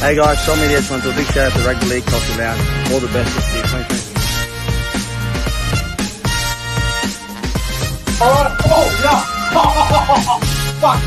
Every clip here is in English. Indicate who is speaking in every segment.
Speaker 1: Hey guys, Sean Media just want to do a big shout out to Rugby League Coffee Lounge. All the best this year, 2020.
Speaker 2: Oh, yeah. Fuck.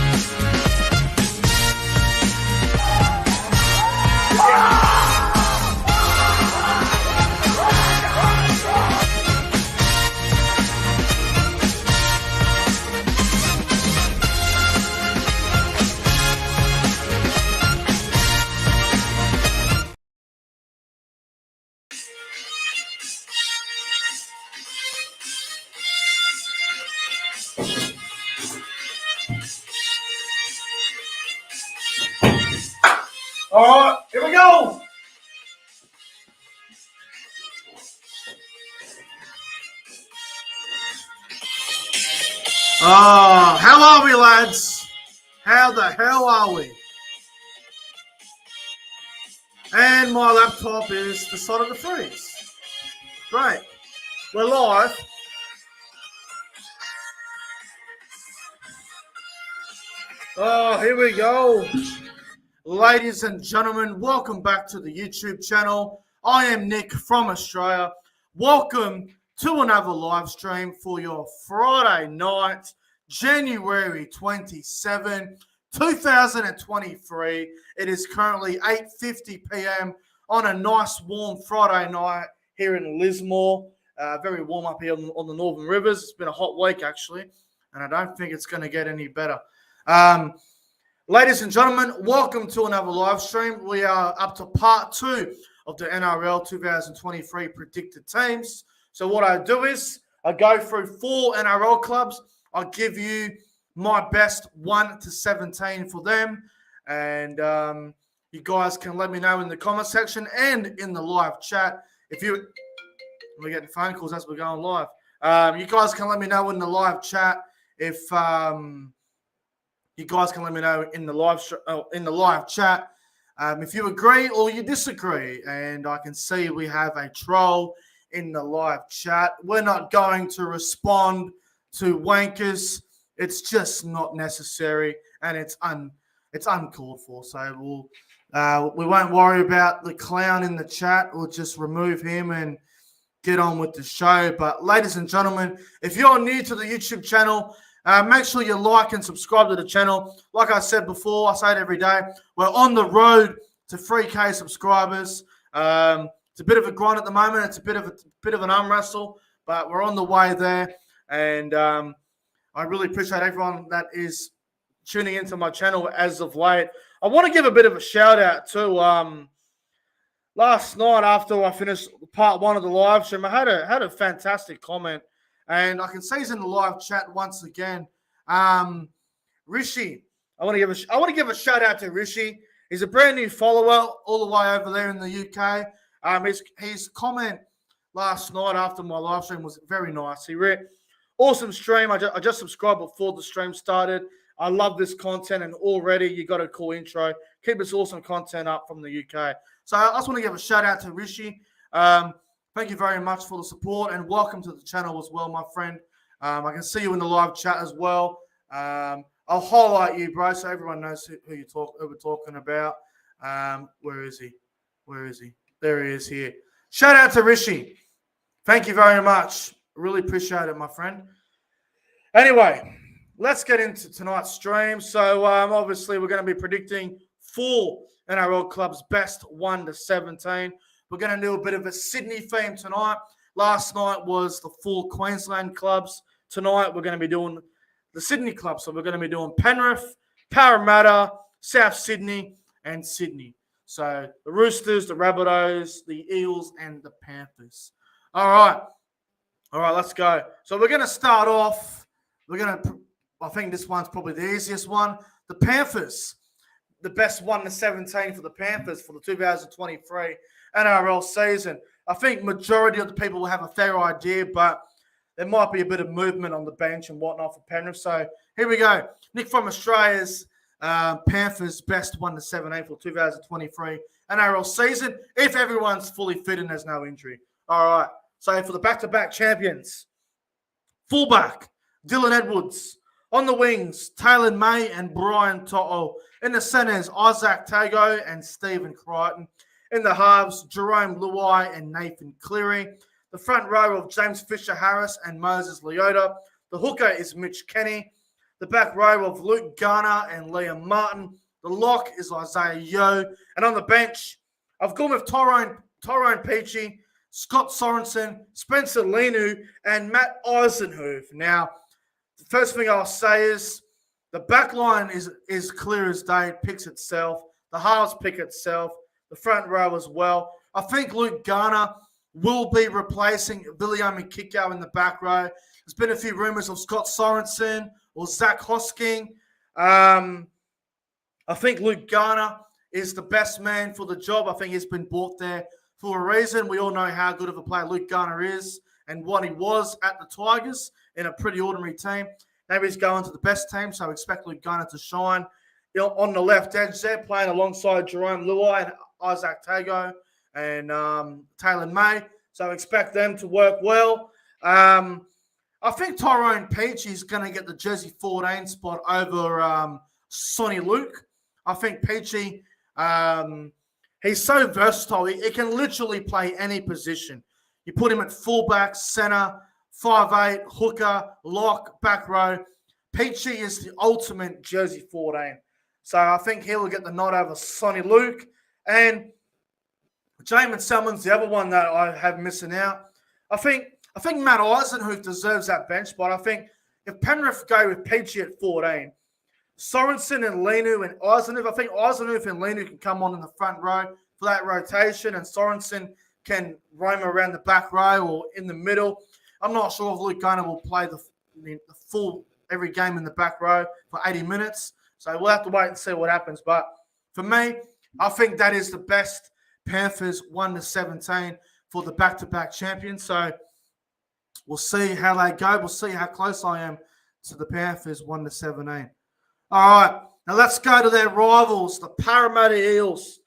Speaker 2: All right, here we go.
Speaker 3: Oh, how are we, lads? How the hell are we? And my laptop is decided to freeze. Great. We're live. Oh, here we go. Ladies and gentlemen, welcome back to the YouTube channel. I am Nick from Australia. Welcome to another live stream for your Friday night, January 27, 2023. It is currently 8:50 p.m. on a nice warm Friday night here in Lismore. Very warm up here on the Northern Rivers. It's been a hot week, actually, and I don't think it's going to get any better. Ladies and gentlemen, welcome to another live stream. We are up to part 2 of the NRL 2023 predicted teams. So what I do is I go through 4 NRL clubs. I give you my best 1 to 17 for them. And you guys can let me know in the comment section and in the live chat. We're getting phone calls as we're going live. You guys can let me know in the live chat if you guys can let me know in the live chat if you agree or you disagree. And I can see we have a troll in the live chat. We're not going to respond to wankers. It's just not necessary, and it's uncalled for. So we won't worry about the clown in the chat. We'll just remove him and get on with the show. But ladies and gentlemen, if you're new to the YouTube channel, make sure you like and subscribe to the channel. Like I said before, I say it every day, we're on the road to 3K subscribers. It's a bit of a grind at the moment. It's a bit of an arm wrestle, but we're on the way there. And I really appreciate everyone that is tuning into my channel as of late. I want to give a bit of a shout out to last night after I finished part 1 of the live stream. I had a fantastic comment. And I can see he's in the live chat once again. Rishi, I want to give a shout out to Rishi. He's a brand new follower all the way over there in the UK. His comment last night after my live stream was very nice. He read, "Awesome stream. I just subscribed before the stream started. I love this content, and already you got a cool intro. Keep this awesome content up from the UK." So I just want to give a shout out to Rishi. Thank you very much for the support, and welcome to the channel as well, my friend. I can see you in the live chat as well. I'll highlight you, bro, so everyone knows who we're talking about. Where is he? There he is here. Shout out to Rishi. Thank you very much. Really appreciate it, my friend. Anyway, let's get into tonight's stream. So obviously we're going to be predicting 4 NRL clubs' best 1 to 17. We're going to do a bit of a Sydney theme tonight. Last night was the 4 Queensland clubs. Tonight we're going to be doing the Sydney clubs. So we're going to be doing Penrith, Parramatta, South Sydney, and Sydney. So the Roosters, the Rabbitohs, the Eels, and the Panthers. All right, let's go. So we're going to start off. I think this one's probably the easiest one. The Panthers, the best 1 to 17 for the Panthers for the 2023 NRL season. I think majority of the people will have a fair idea, but there might be a bit of movement on the bench and whatnot for Penrith. So here we go. Nick from Australia's Panthers best 1 to 17 for 2023 NRL season, if everyone's fully fit and there's no injury. All right. So for the back-to-back champions, fullback Dylan Edwards, On the wings, Taylor May and Brian To'o. In the centres, Isaac Tago and Stephen Crichton. In the halves, Jerome Luai and Nathan Cleary. The front row of James Fisher-Harris and Moses Leota. The hooker is Mitch Kenny. The back row of Luke Garner and Liam Martin. The lock is Isaiah Yeo. And on the bench, I've gone with Tyrone Peachy, Scott Sorensen, Spencer Lenu, and Matt Eisenhuth. Now, the first thing I'll say is the back line is clear as day. It picks itself. The halves pick itself. The front row as well. I think Luke Garner will be replacing Viliami Kiko in the back row. There's been a few rumours of Scott Sorensen or Zach Hosking. I think Luke Garner is the best man for the job. I think he's been brought there for a reason. We all know how good of a player Luke Garner is and what he was at the Tigers in a pretty ordinary team. Now he's going to the best team, so I expect Luke Garner to shine. On the left edge there, playing alongside Jerome Luai and Isaac Tago and Taylor May. So I expect them to work well. I think Tyrone Peachy is going to get the jersey 14 spot over Sonny Luke. I think Peachy, he's so versatile. He can literally play any position. You put him at fullback, center, 5'8", hooker, lock, back row. Peachy is the ultimate jersey 14. So I think he'll get the nod over Sonny Luke. And Jamin Salmon's the other one that I have missing out. I think Matt Eisenhuth deserves that bench spot. I think if Penrith go with Peachy at 14, Sorensen and Lenu and Eisenhuth, I think Eisenhuth and Lenu can come on in the front row for that rotation, and Sorensen can roam around the back row or in the middle. I'm not sure if Luke Garner will play the full every game in the back row for 80 minutes. So we'll have to wait and see what happens. But for me, I think that is the best Panthers 1-17 for the back-to-back champions. So we'll see how they go. We'll see how close I am to the Panthers 1-17. All right, now let's go to their rivals, the Parramatta Eels.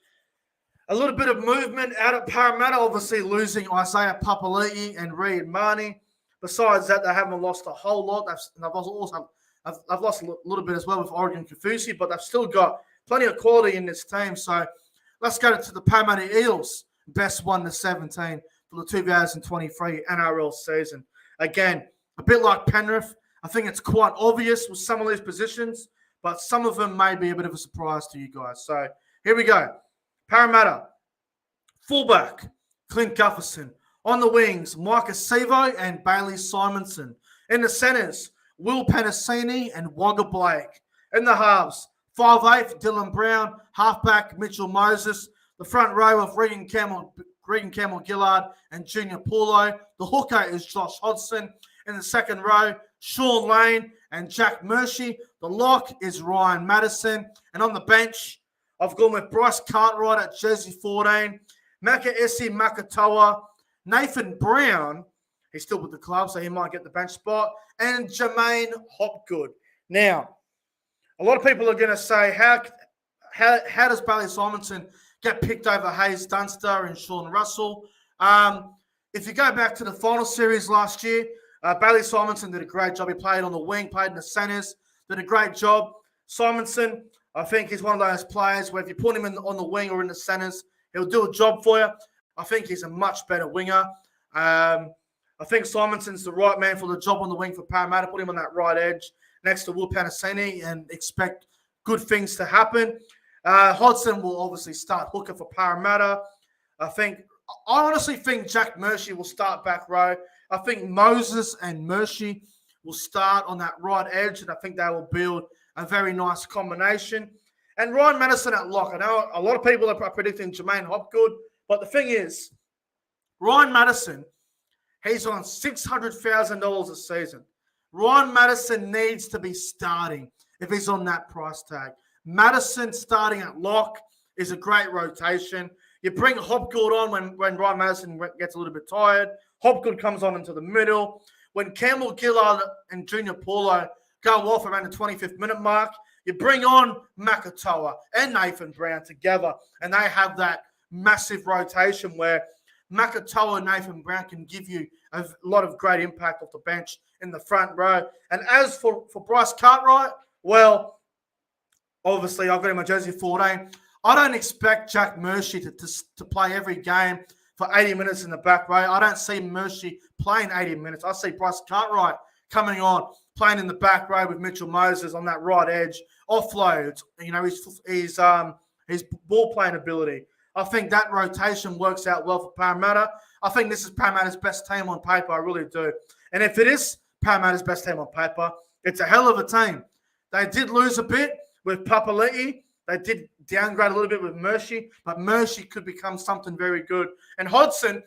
Speaker 3: A little bit of movement out at Parramatta, obviously losing Isaiah Papali'i and Reid Marnie. Besides that, they haven't lost a whole lot. I've lost a little bit as well with Oregon Kaufusi, but they've still got plenty of quality in this team. So let's go to the Parramatta Eels, best 1-17 for the 2023 NRL season. Again, a bit like Penrith, I think it's quite obvious with some of these positions, but some of them may be a bit of a surprise to you guys. So here we go. Parramatta, fullback, Clint Gutherson. On the wings, Micah Sevo and Bailey Simonson. In the centres, Will Penasini and Wagga Blake. In the halves, 5'8", Dylan Brown, halfback, Mitchell Moses. The front row of Regan Campbell-Gillard and Junior Paulo. The hooker is Josh Hodgson. In the second row, Sean Lane and Jack Murphy. The lock is Ryan Madison. And on the bench, I've gone with Bryce Cartwright at jersey 14, Makaesi Makatoa, Nathan Brown, he's still with the club, so he might get the bench spot, and Jermaine Hopgood. Now, a lot of people are going to say, how does Bailey Simonson get picked over Hayes Dunster and Sean Russell? If you go back to the final series last year, Bailey Simonson did a great job. He played on the wing, played in the centres, did a great job. Simonson, I think he's one of those players where if you put him on the wing or in the centres, he'll do a job for you. I think he's a much better winger. I think Simonson's the right man for the job on the wing for Parramatta. Put him on that right edge next to Will Penasini and expect good things to happen. Hodgson will obviously start hooker for Parramatta. I honestly think Jack Murphy will start back row. I think Moses and Murphy will start on that right edge, and I think they will build a very nice combination. And Ryan Madison at lock. I know a lot of people are predicting Jermaine Hopgood, but the thing is, Ryan Madison, he's on $600,000 a season. Ryan Madison needs to be starting if he's on that price tag. Madison starting at lock is a great rotation. You bring Hopgood on when Ryan Madison gets a little bit tired. Hopgood comes on into the middle. When Campbell Gillard and Junior Paulo go off around the 25th minute mark, you bring on Makatoa and Nathan Brown together, and they have that massive rotation where Makatoa and Nathan Brown can give you a lot of great impact off the bench in the front row. And as for Bryce Cartwright, well, obviously I've got him on jersey 14. I don't expect Jack Murphy to play every game for 80 minutes in the back row. I don't see Murphy playing 80 minutes. I see Bryce Cartwright coming on, playing in the back row with Mitchell Moses on that right edge, offloads, his ball playing ability. I think that rotation works out well for Parramatta. I think this is Parramatta's best team on paper. I really do. And if it is Parramatta's best team on paper, it's a hell of a team. They did lose a bit with Papali'i. They did downgrade a little bit with Murphy, but Murphy could become something very good. And Hodgson,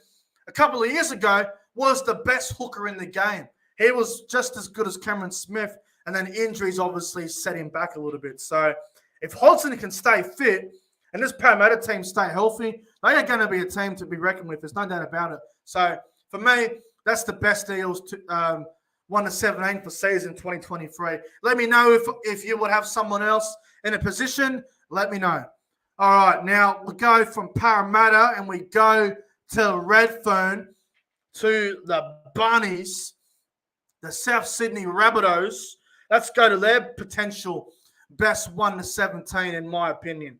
Speaker 3: a couple of years ago, was the best hooker in the game. He was just as good as Cameron Smith, and then injuries obviously set him back a little bit. So if Hodgson can stay fit and this Parramatta team stay healthy, they are going to be a team to be reckoned with. There's no doubt about it. So for me, that's the best Eels 1-17 for season 2023. Let me know if you would have someone else in a position. Let me know. All right, now we go from Parramatta and we go to Redfern to the Bunnies, the South Sydney Rabbitohs. Let's go to their potential best 1-17 in my opinion.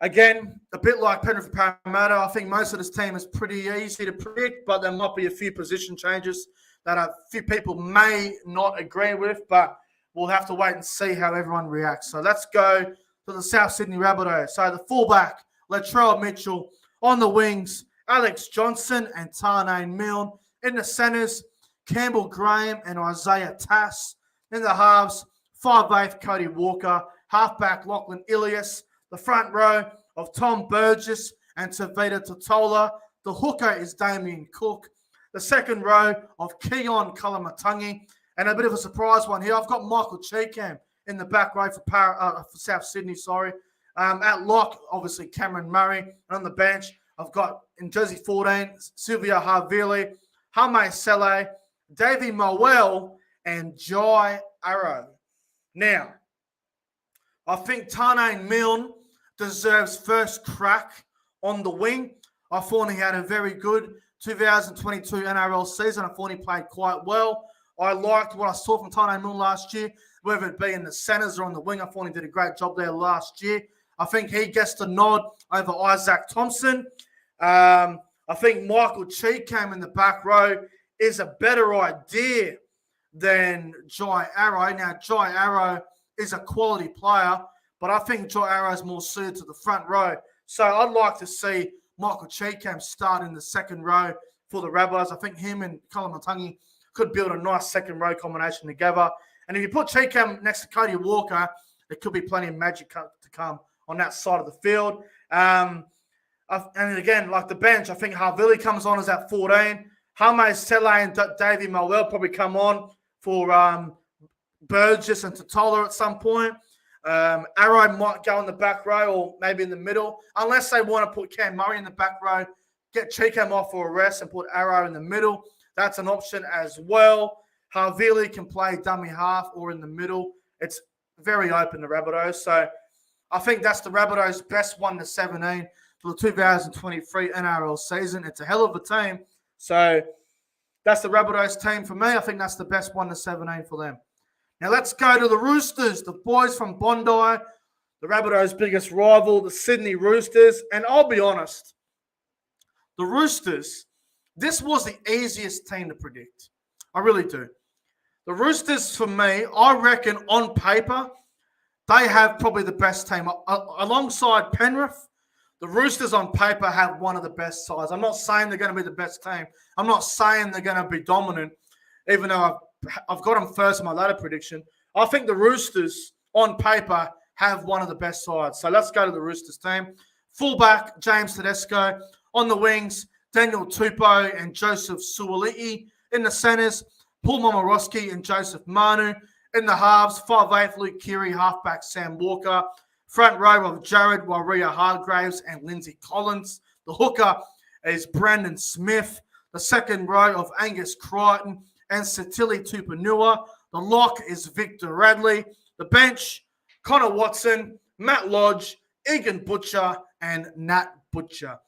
Speaker 3: Again, a bit like Penrith Parramatta, I think most of this team is pretty easy to predict, but there might be a few position changes that a few people may not agree with, but we'll have to wait and see how everyone reacts. So let's go to the South Sydney Rabbitohs. So the fullback, Latrell Mitchell. On the wings, Alex Johnson and Tarnane Milne. In the centres, Campbell Graham and Isaiah Tass. In the halves, 5'8" Cody Walker. Halfback, Lachlan Ilias. The front row of Tom Burgess and Tavita Totola. The hooker is Damien Cook. The second row of Keon Kalamatangi. And a bit of a surprise one here. I've got Michael Cheekham in the back row for South Sydney, at lock, obviously, Cameron Murray. And on the bench, I've got, in jersey 14, Sylvia Havili, Hame Sele, Davey Mowell, and Jai Arrow. Now, I think Tarnane Milne deserves first crack on the wing. I thought he had a very good 2022 NRL season. I thought he played quite well. I liked what I saw from Tarnane Milne last year, whether it be in the centres or on the wing. I thought he did a great job there last year. I think he gets the nod over Isaac Thompson. I think Michael Cheekham in the back row is a better idea than Jai Arrow. Now, Jai Arrow is a quality player, but I think Jai Arrow is more suited to the front row. So I'd like to see Michael Cheekham start in the second row for the Rabbitohs. I think him and Kalamatangi could build a nice second row combination together. And if you put Cheekham next to Cody Walker, there could be plenty of magic to come on that side of the field. And again, like the bench, I think Havili comes on as at 14. Hame Sele and Davey Mowell probably come on for Burgess and Totola at some point. Arrow might go in the back row or maybe in the middle, unless they want to put Cam Murray in the back row, get Cheekham off for a rest and put Arrow in the middle. That's an option as well. Havili can play dummy half or in the middle. It's very open, the Rabbitohs. So I think that's the Rabbitohs' best 1-17 for the 2023 NRL season. It's a hell of a team. So that's the Rabbitohs team for me. I think that's the best 1-17 for them. Now let's go to the Roosters, the boys from Bondi, the Rabbitohs' biggest rival, the Sydney Roosters. And I'll be honest, the Roosters, this was the easiest team to predict. I really do. The Roosters, for me, I reckon on paper, they have probably the best team. Alongside Penrith, the Roosters on paper have one of the best sides. I'm not saying they're going to be the best team. I'm not saying they're going to be dominant, even though I've got them first in my ladder prediction. I think the Roosters on paper have one of the best sides. So let's go to the Roosters team. Fullback, James Tedesco. On the wings, Daniel Tupou and Joseph Suoli'i. In the centres, Paul Momorowski and Joseph Manu. In the halves, 5'8", Luke Keary, halfback Sam Walker. Front row of Jared Waria-Hargraves and Lindsay Collins. The hooker is Brandon Smith. The second row of Angus Crichton and Satili Tupanua. The lock is Victor Radley. The bench, Connor Watson, Matt Lodge, Egan Butcher, and Nat Butcher.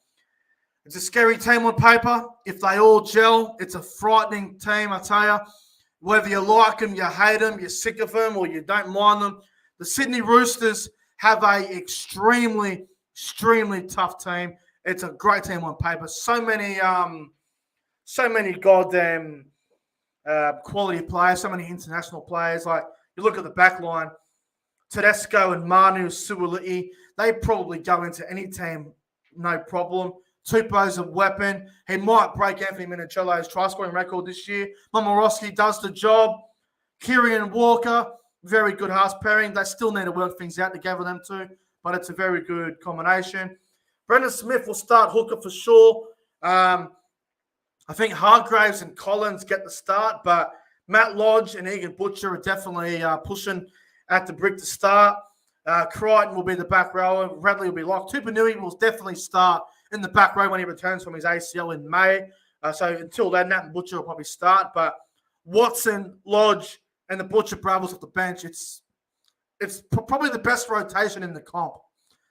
Speaker 3: It's a scary team on paper. If they all gel, it's a frightening team, I tell you. Whether you like them, you hate them, you're sick of them, or you don't mind them. The Sydney Roosters have a extremely tough team. It's a great team on paper. So many goddamn quality players, so many international players. Like, you look at the back line, Tedesco and Manu Suoli'i, they probably go into any team, no problem. Tupou's a weapon. He might break Anthony Minicello's try-scoring record this year. Momorowski does the job. Kieran Walker, very good half pairing. They still need to work things out together, them two, but it's a very good combination. Brendan Smith will start hooker for sure. I think Hargraves and Collins get the start, but Matt Lodge and Egan Butcher are definitely pushing at the brick to start. Crichton will be the back rower. Radley will be locked. Tupanui will definitely start in the back row when he returns from his ACL in May. So until then, Nat and Butcher will probably start. But Watson, Lodge, and the Butcher brothers off the bench, it's probably the best rotation in the comp.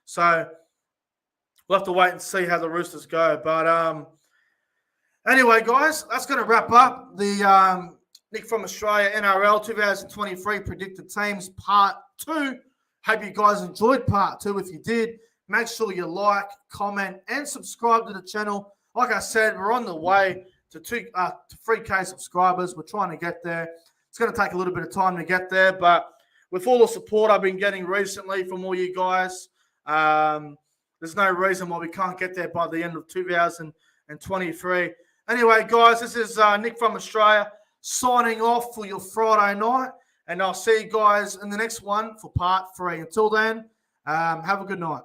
Speaker 3: So we'll have to wait and see how the Roosters go. But anyway, guys, that's going to wrap up the Nick from Australia NRL 2023 Predicted Teams Part 2. Hope you guys enjoyed Part 2. If you did, make sure you like, comment, and subscribe to the channel. Like I said, we're on the way to 3K subscribers. We're trying to get there. It's going to take a little bit of time to get there, but with all the support I've been getting recently from all you guys, there's no reason why we can't get there by the end of 2023. Anyway, guys, this is Nick from Australia signing off for your Friday night, and I'll see you guys in the next one for Part 3. Until then, have a good night.